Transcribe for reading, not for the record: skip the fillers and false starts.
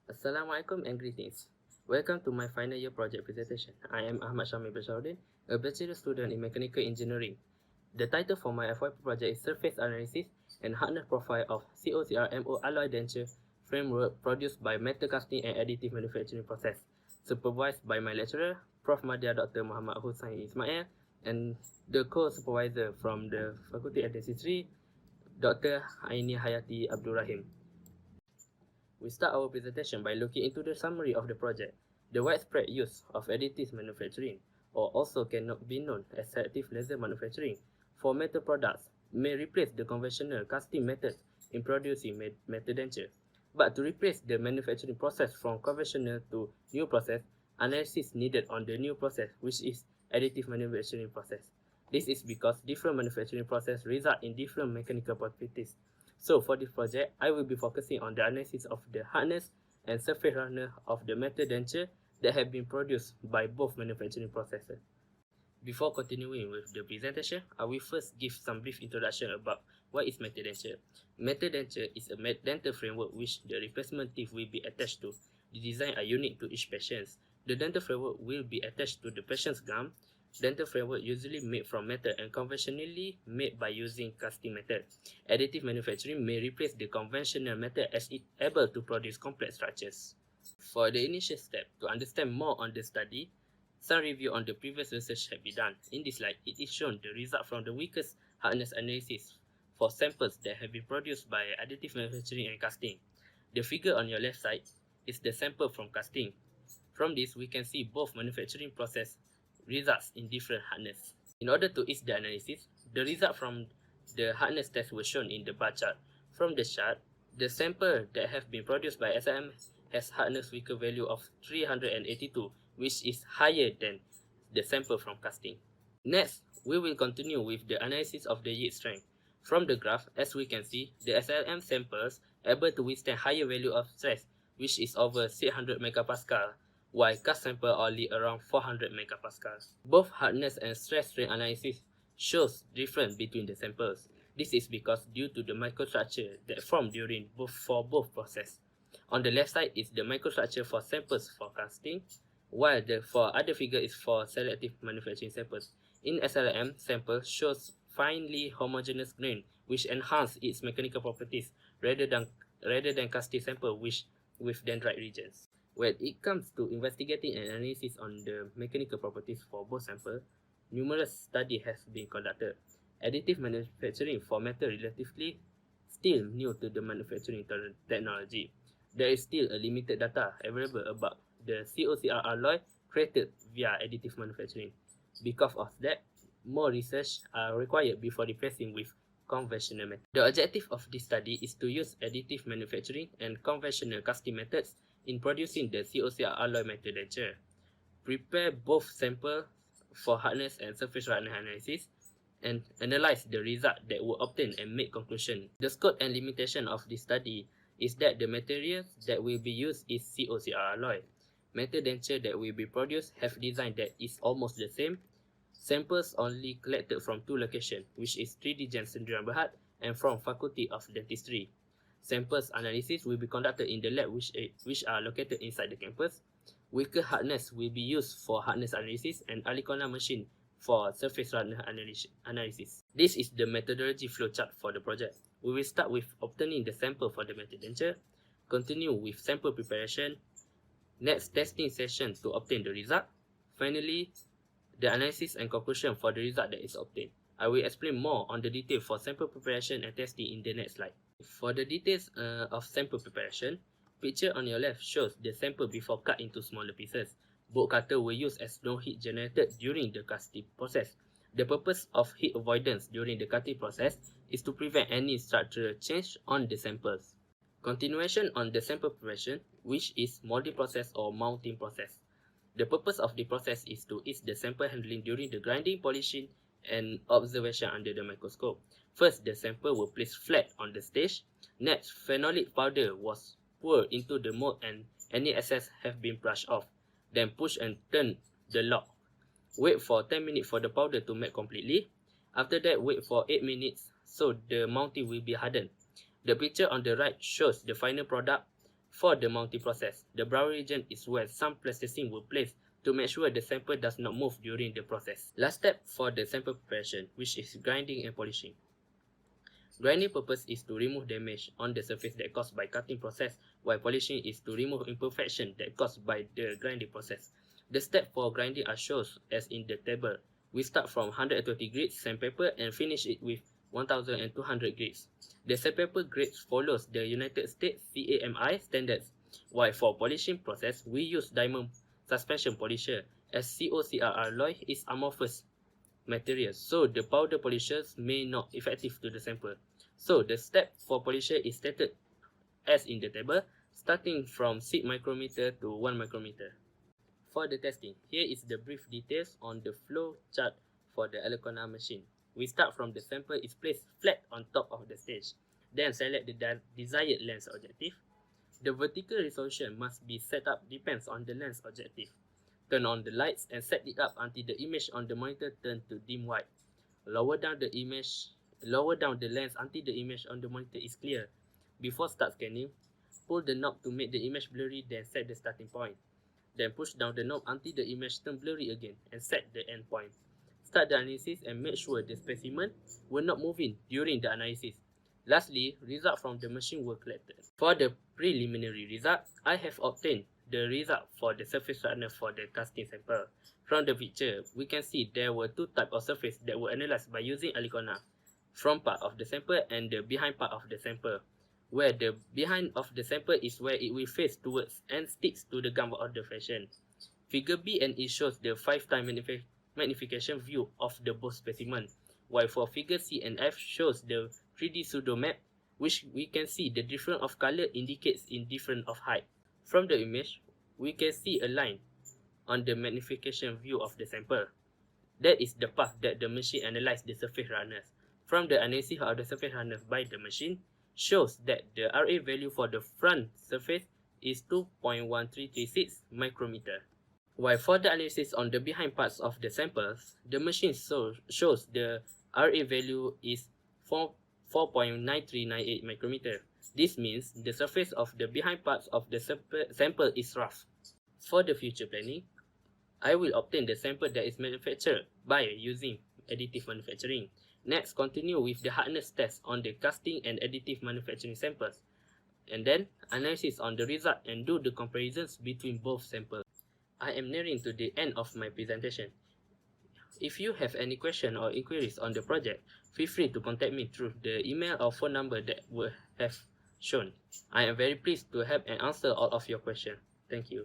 Assalamualaikum and greetings. Welcome to my final year project presentation. I am Ahmad Syamil, Shahruddin, a bachelor student in mechanical engineering. The title for my FYP project is Surface Analysis and Hardness Profile of COCRMO Alloy Denture Framework produced by Metal Casting and Additive Manufacturing Process, supervised by my lecturer, Prof. Madya Dr. Muhammad Hussain Ismail, and the co-supervisor from the Faculty of Dentistry, Dr. Aini Hayati Abdul Rahim. We start our presentation by looking into the summary of the project. The widespread use of additive manufacturing, or also cannot be known as selective laser manufacturing, for metal products may replace the conventional casting methods in producing metal denture. But to replace the manufacturing process from conventional to new process, analysis needed on the new process, which is additive manufacturing process. This is because different manufacturing process result in different mechanical properties. So for this project, I will be focusing on the analysis of the hardness and surface roughness of the metal denture that have been produced by both manufacturing processes. Before continuing with the presentation, I will first give some brief introduction about what is metal denture. Metal denture is a dental framework which the replacement teeth will be attached to. The design are unique to each patient. The dental framework will be attached to the patient's gum. Dental framework usually made from metal and conventionally made by using casting method. Additive manufacturing may replace the conventional method as it able to produce complex structures. For the initial step, to understand more on the study, some review on the previous research have been done. In this slide, it is shown the result from the weakest hardness analysis for samples that have been produced by additive manufacturing and casting. The figure on your left side is the sample from casting. From this, we can see both manufacturing process results in different hardness. In order to ease the analysis, the result from the hardness test was shown in the bar chart. From the chart, the sample that have been produced by SIM has hardness weaker value of 382, which is higher than the sample from casting. Next, we will continue with the analysis of the yield strength. From the graph, as we can see, the SLM samples able to withstand higher value of stress, which is over 600 megapascal, while cast sample only around 400 megapascals. Both hardness and stress strain analysis shows difference between the samples. This is because due to the microstructure that form during both process. On the left side is the microstructure for samples for casting, while the other figure is for selective manufacturing samples. In SLM, sample shows finely homogeneous grain, which enhance its mechanical properties rather than casting sample with dendrite regions. When it comes to investigating and analysis on the mechanical properties for both samples, numerous studies have been conducted. Additive manufacturing for metal relatively still new to the manufacturing technology. There is still a limited data available about the COCR alloy created via additive manufacturing. Because of that, more research are required before replacing with conventional methods. The objective of this study is to use additive manufacturing and conventional casting methods in producing the COCR alloy metal denture. Prepare both samples for hardness and surface roughness analysis and analyze the result that were obtained and make conclusion. The scope and limitation of this study is that the materials that will be used is COCR alloy. Metal denture that will be produced have design that is almost the same. Samples only collected from two locations, which is 3D Gen Sendirian Berhad and from Faculty of Dentistry. Samples analysis will be conducted in the lab which are located inside the campus. Weaker hardness will be used for hardness analysis and Alicona machine for surface roughness analysis. This is the methodology flowchart for the project. We will start with obtaining the sample for the metal denture, continue with sample preparation, next testing session to obtain the result, finally the analysis and conclusion for the result that is obtained. I will explain more on the detail for sample preparation and testing in the next slide. For the details of sample preparation, picture on your left shows the sample before cut into smaller pieces. Bolt cutter were used as no heat generated during the casting process. The purpose of heat avoidance during the cutting process is to prevent any structural change on the samples. Continuation on the sample preparation, which is molding process or mounting process. The purpose of the process is to ease the sample handling during the grinding, polishing, and observation under the microscope. First, the sample were placed flat on the stage. Next, phenolic powder was poured into the mold and any excess have been brushed off. Then push and turn the lock. Wait for 10 minutes for the powder to melt completely. After that, wait for 8 minutes so the mounting will be hardened. The picture on the right shows the final product. For the mounting process, the brow region is where some plasticine will place to make sure the sample does not move during the process. Last step for the sample preparation, which is grinding and polishing. Grinding purpose is to remove damage on the surface that caused by cutting process, while polishing is to remove imperfection that caused by the grinding process. The steps for grinding are shown as in the table. We start from 120 grades sandpaper and finish it with 1200 grades. The sandpaper grade follows the United States CAMI standards, while for polishing process, we use diamond suspension polisher as COCR alloy is amorphous material, so the powder polishers may not effective to the sample. So the step for polisher is stated as in the table, starting from 6 micrometer to 1 micrometer. For the testing, here is the brief details on the flow chart for the Elecona machine. We start from the sample is placed flat on top of the stage. Then select the desired lens objective. The vertical resolution must be set up depends on the lens objective. Turn on the lights and set it up until the image on the monitor turns to dim white. Lower down the lens until the image on the monitor is clear. Before start scanning, pull the knob to make the image blurry, then set the starting point. Then push down the knob until the image turns blurry again and set the end point. Start the analysis and make sure the specimen will not move in during the analysis. Lastly, results from the machine were collected. For the preliminary result, I have obtained the result for the surface roughness for the casting sample. From the picture, we can see there were two types of surface that were analyzed by using Elecona. Front part of the sample and the behind part of the sample, where the behind of the sample is where it will face towards and sticks to the gum of the fashion. Figure B and E shows the 5x magnification view of the both specimen, while for figure C and F shows the 3D pseudo map, which we can see the difference of color indicates in difference of height. From the image, we can see a line on the magnification view of the sample. That is the path that the machine analyzed the surface roughness. From the analysis of the surface roughness by the machine, shows that the RA value for the front surface is 2.1336 micrometer. While for the analysis on the behind parts of the samples, the machine shows the RA value is 4.9398 micrometer. This means the surface of the behind parts of the sample is rough. For the future planning, I will obtain the sample that is manufactured by using additive manufacturing. Next, continue with the hardness test on the casting and additive manufacturing samples, and then analysis on the result and do the comparisons between both samples. I am nearing to the end of my presentation. If you have any question or inquiries on the project, feel free to contact me through the email or phone number that will have shown. I am very pleased to help and answer all of your questions. Thank you.